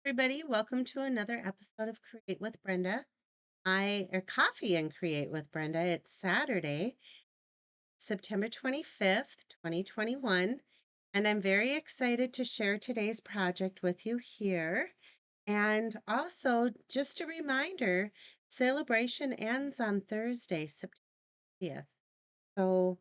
everybody. Welcome to another episode of Create with Brenda. Coffee and Create with Brenda. It's Saturday, September 25th, 2021, and I'm very excited to share today's project with you here. And also, just a reminder, celebration ends on Thursday, September 30th. So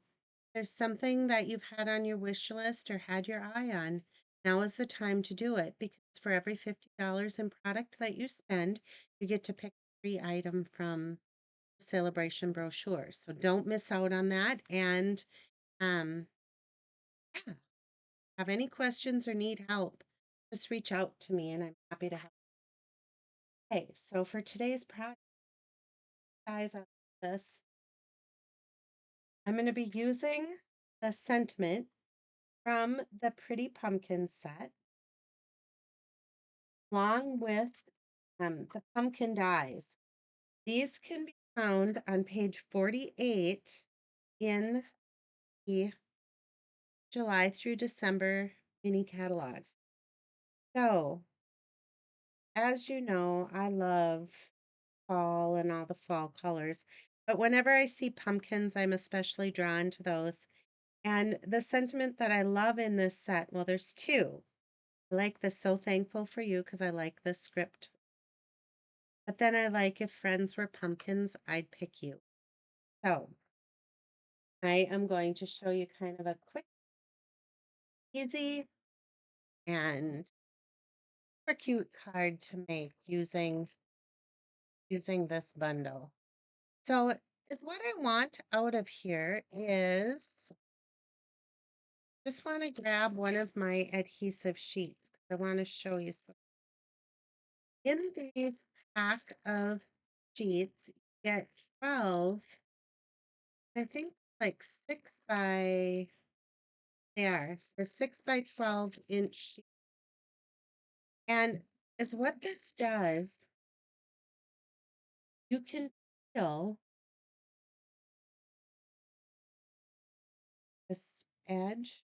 there's something that you've had on your wish list or had your eye on, now is the time to do it because for every $50 in product that you spend, you get to pick a free item from the celebration brochure. So don't miss out on that. And um, yeah, have any questions or need help, just reach out to me and I'm happy to help. Okay, so for today's project, guys, on this, I'm going to be using the sentiment from the Pretty Pumpkin set along with the pumpkin dies. These can be found on page 48 in the July through December mini catalog. So, as you know, I love fall and all the fall colors, but whenever I see pumpkins, I'm especially drawn to those. And the sentiment that I love in this set, well, there's two. I like the So Thankful for You because I like the script. But then I like If Friends Were Pumpkins, I'd Pick You. So I am going to show you kind of a quick, easy, and super cute card to make using this bundle. So is what I want out of here is just want to grab one of my adhesive sheets. I want to show you something. In these pack of sheets, you get 12, I think like 6 by there. They're 6 by 12-inch sheets. And is what this does, you can feel this edge,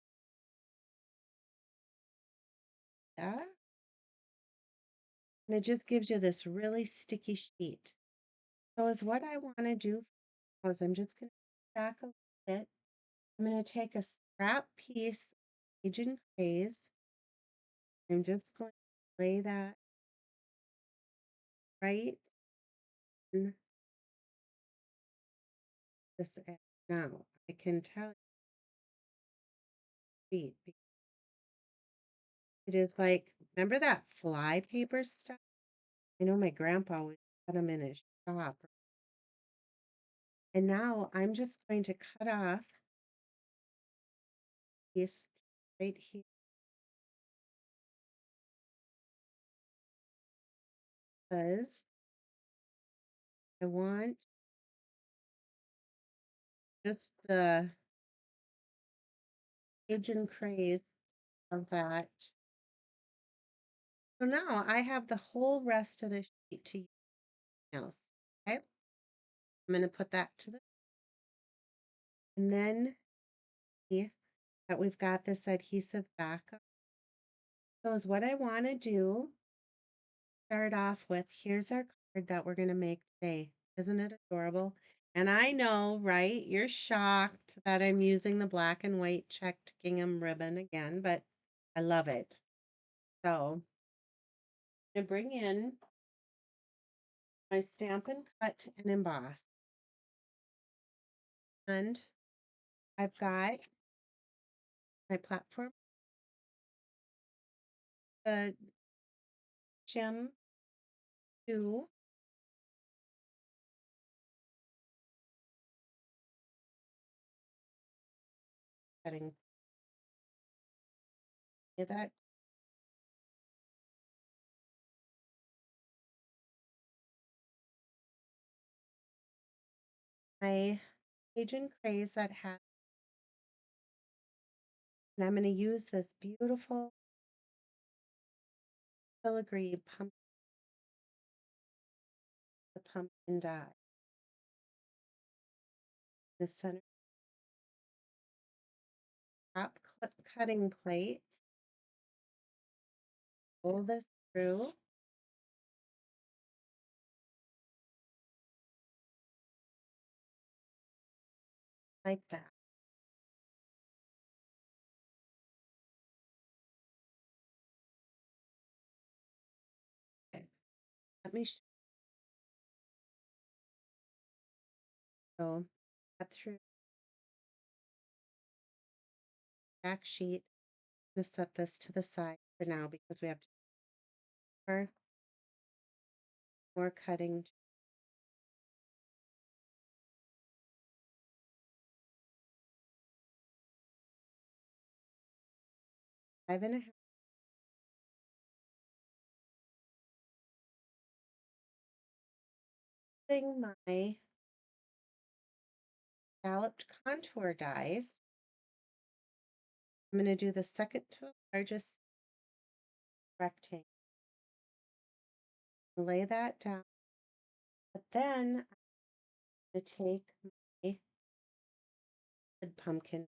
yeah, and it just gives you this really sticky sheet. So is what I want to do is I'm just going to back a little bit. I'm going to take a scrap piece of Cajun Craze. I'm just going to lay that right in this edge. Now, I can tell you, it is like, remember that fly paper stuff? I know my grandpa would cut them in his shop. And now I'm just going to cut off this right here because I want just the Cajun craze of that. So now I have the whole rest of the sheet to use else. Okay, I'm going to put that to the, and then see that we've got this adhesive backup. So is what I want to do. Start off with, here's our card that we're going to make today. Isn't it adorable? And I know, right? You're shocked that I'm using the black and white checked gingham ribbon again, but I love it. So I'm going to bring in my Stampin' Cut and Emboss. And I've got my platform, the Gem 2, cutting that, my Cajun Craze that has, and I'm going to use this beautiful filigree pumpkin dye. The center top cutting plate. Pull this through. like that. Okay, let me show that through the back sheet. I'm going to set this to the side for now because we have to do more cutting. 5.5. Using my scalloped contour dies, I'm going to do the second to the largest rectangle. Lay that down, but then I'm going to take my red pumpkin.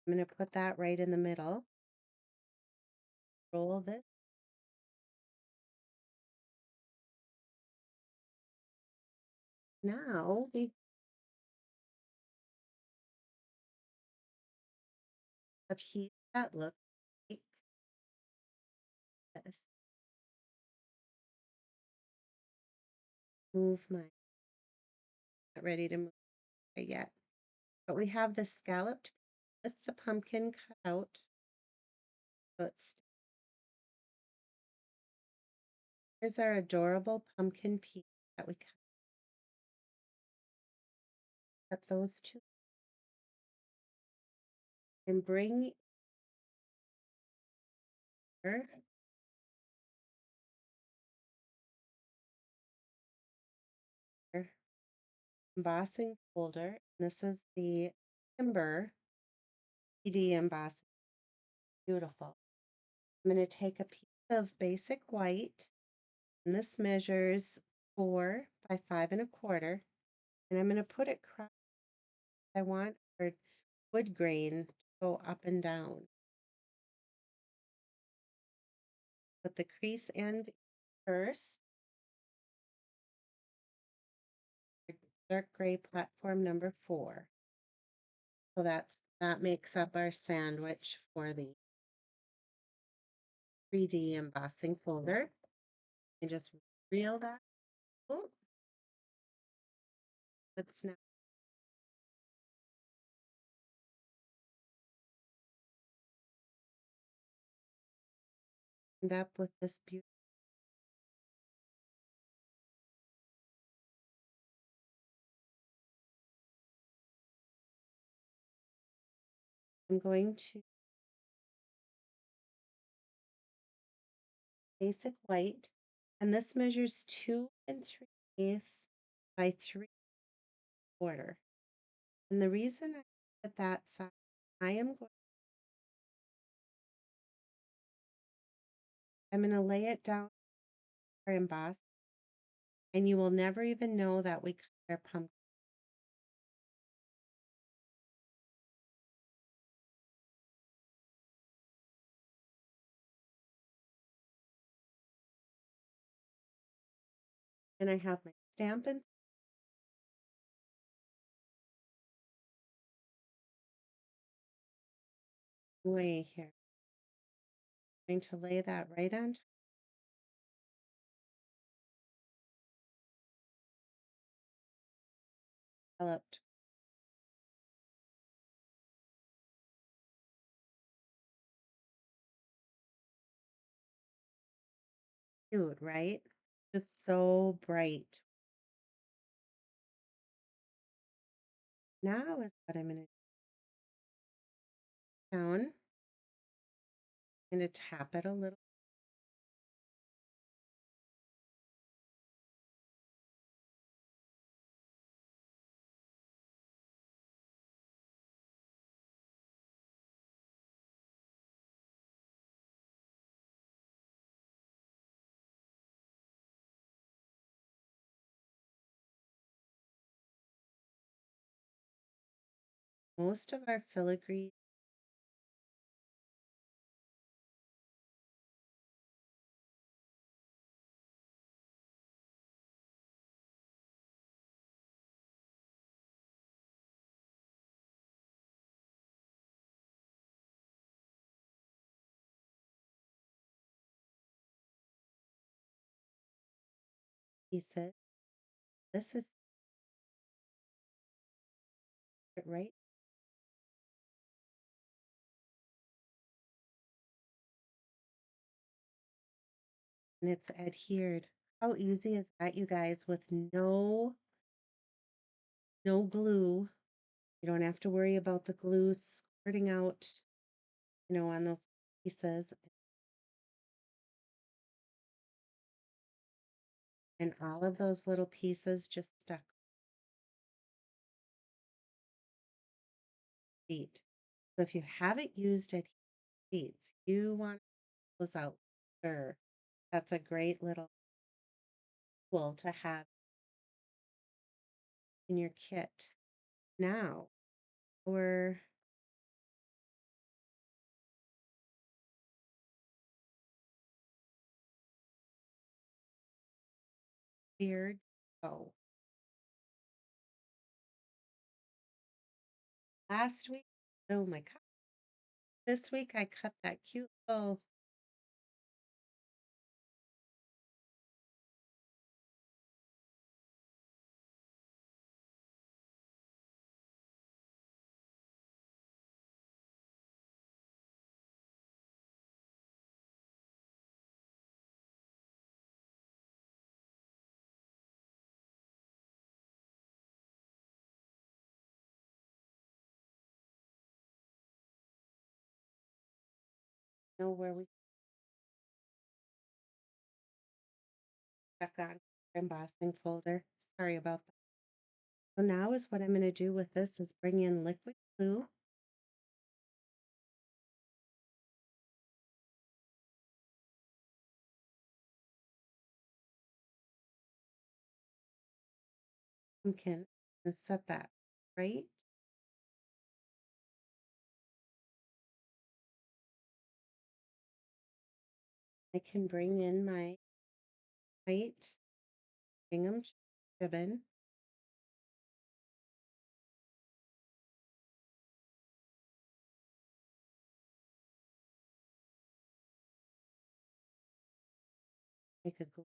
I'm going to put that right in the middle. Roll this. Now we have heat that look like this. Move my, not ready to move it yet. But we have the scalloped with the pumpkin cut out. So here's our adorable pumpkin piece that we cut those two and bring your embossing folder. This is the Timber 3D embossing. Beautiful. I'm going to take a piece of basic white, and this measures 4 by 5.25, and I'm going to put it cross. I want our wood grain to go up and down. Put the crease end first. Dark gray platform number 4. So that makes up our sandwich for the 3D embossing folder. And just reel that. Oh, let's now end up with this beautiful. I'm going to basic white, and this measures 2 3/8 by 3/4. And the reason I put that size, I'm going to lay it down or emboss, and you will never even know that we cut our pumpkin. And I have my Stampin' way here. I'm going to lay that right on top. Developed. Cute, right? Just so bright. Now is what I'm going to do. Down. I'm going to tap it a little. Most of our filigree pieces. This is it, right? And it's adhered. How easy is that, you guys, with no glue? You don't have to worry about the glue squirting out, on those pieces. And all of those little pieces just stuck feet. So if you haven't used adhesive sheets, you want those out. Sure. That's a great little tool to have in your kit. Now, we're here. Oh, last week, oh my God. This week I cut that cute little where we stuck on embossing folder. Sorry about that. So now is what I'm going to do with this is bring in liquid glue. Pumpkin and set that right. I can bring in my white gingham ribbon. Make a glue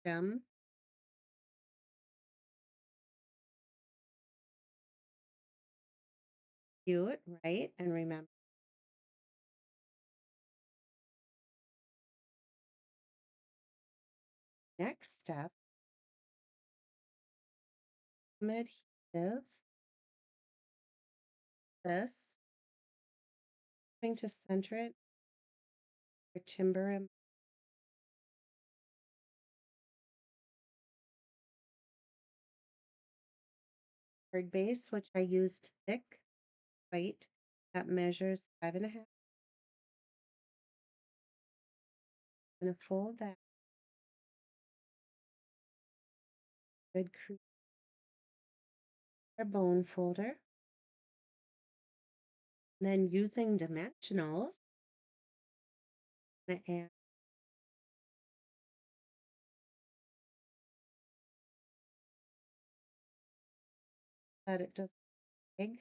stem. Cute, right? And remember, next step, some adhesive. This, going to center it for timber and board base, which I used thick white that measures 5.5. I'm going to fold that good crease bone folder. Then using dimensionals, I'm going to add that it does big.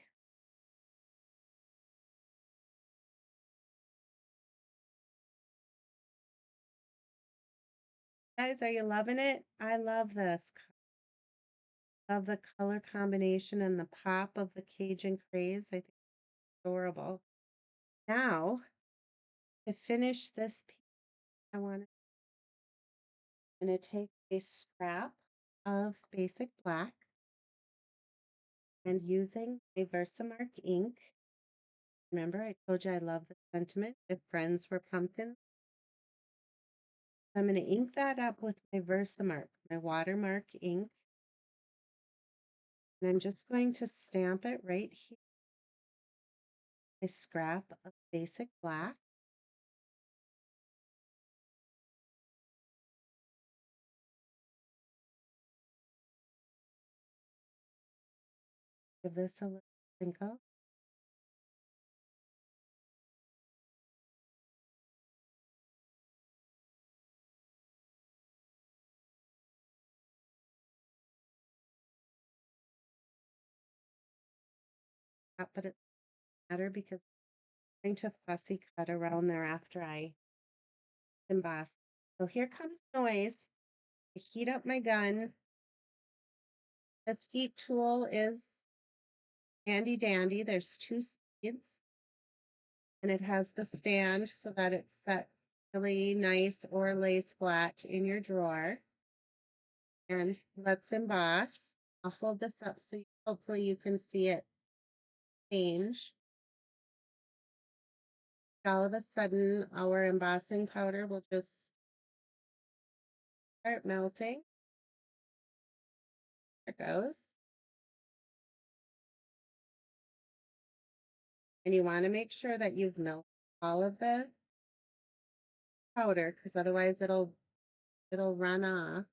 Guys, are you loving it? I love this. Love the color combination and the pop of the Cajun craze. I think it's adorable. Now, to finish this piece, I'm going to take a scrap of basic black and using a Versamark ink. Remember, I told you I love the sentiment. If friends were pumpkins, I'm going to ink that up with my Versamark, my watermark ink. And I'm just going to stamp it right here. A scrap of basic black. Give this a little sprinkle. But it doesn't matter because going to fussy cut around there after I emboss. So here comes noise. I heat up my gun. This heat tool is handy dandy. There's two speeds, and it has the stand so that it sets really nice or lays flat in your drawer. And let's emboss. I'll hold this up so hopefully you can see it change. All of a sudden, our embossing powder will just start melting. There it goes. And you want to make sure that you've melted all of the powder because otherwise it'll run off.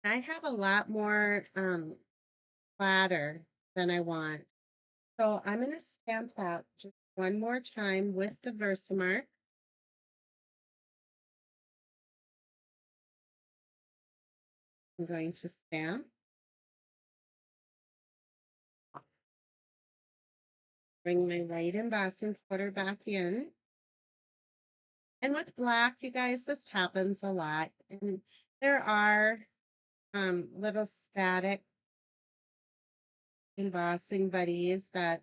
I have a lot more splatter than I want. So I'm going to stamp that just one more time with the Versamark. I'm going to stamp. Bring my white embossing powder back in. And with black, you guys, this happens a lot. And there are little static embossing buddies that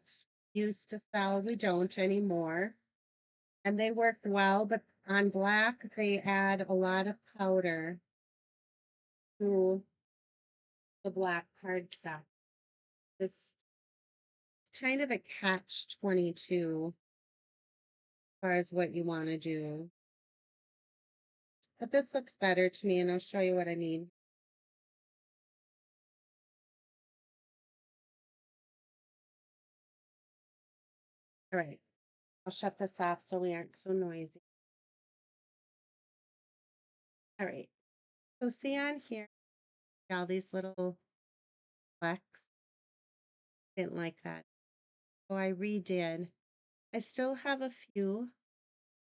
used to sell. We don't anymore. And they work well, but on black, they add a lot of powder to the black cardstock. This is kind of a catch 22 as far as what you want to do. But this looks better to me, and I'll show you what I mean. All right, I'll shut this off so we aren't so noisy. All right, so see on here, all these little flecks. Didn't like that. So I redid. I still have a few,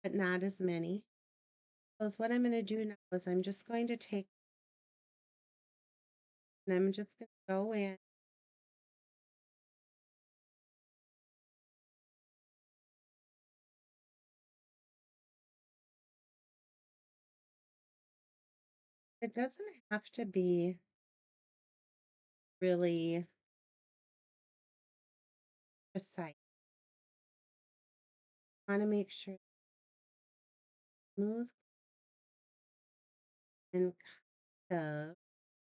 but not as many. So what I'm going to do now is I'm just going to take, and I'm just going to go in. It doesn't have to be really precise. I want to make sure smooth and kind of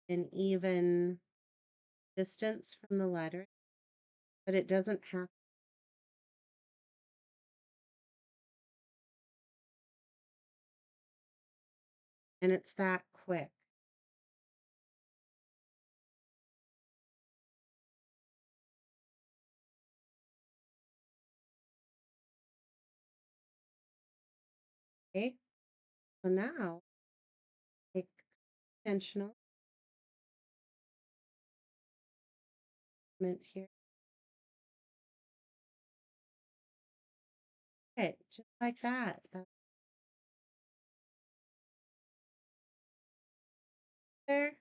an even distance from the letter, but it doesn't have, and it's that quick. Okay, so now take intentional mint here. Okay, just like that. There,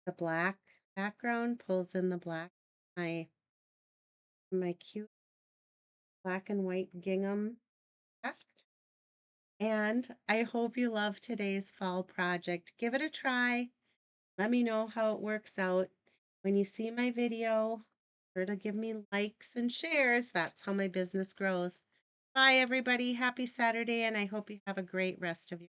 the black background pulls in the black. My cute black and white gingham effect. And I hope you love today's fall project. Give it a try. Let me know how it works out. When you see my video, sure to give me likes and shares. That's how my business grows. Bye, everybody. Happy Saturday, and I hope you have a great rest of your